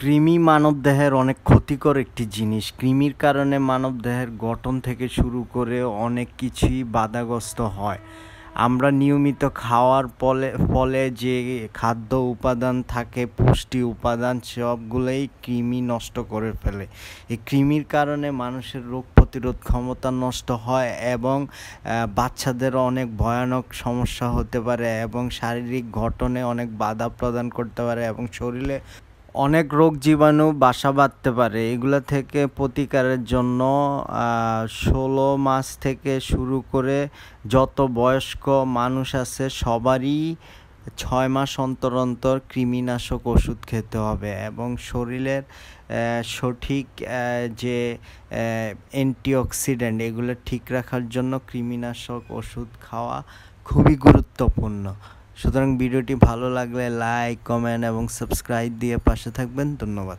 কৃমি মানবদেহের অনেক ক্ষতিকর একটি জিনিস। কৃমির কারণে মানবদেহের গঠন থেকে শুরু করে অনেক কিছুই বাধাগ্রস্ত হয়। আমরা নিয়মিত খাওয়ার ফলে যে খাদ্য উপাদান থাকে, পুষ্টি উপাদান সবগুলোই কৃমি নষ্ট করে ফেলে। এই কৃমির কারণে মানুষের রোগ প্রতিরোধ ক্ষমতা নষ্ট হয় এবং বাচ্চাদের অনেক ভয়ানক সমস্যা হতে পারে এবং শারীরিক গঠনে অনেক বাধা প্রদান করতে পারে এবং শরীরে অনেক রোগ জীবাণু বাসা বাঁধতে পারে। এগুলো থেকে প্রতিকারের জন্য 16 মাস থেকে শুরু করে যত বয়স্ক মানুষ আছে সবারই 6 মাস অন্তর অন্তর কৃমিনাশক ওষুধ খেতে হবে এবং শরীরের সঠিক যে অ্যান্টিঅক্সিডেন্ট এগুলো ঠিক রাখার জন্য কৃমিনাশক ওষুধ খাওয়া খুবই গুরুত্বপূর্ণ। সুতরাং ভিডিওটি ভালো লাগলে লাইক, কমেন্ট এবং সাবস্ক্রাইব দিয়ে পাশে থাকবেন। ধন্যবাদ।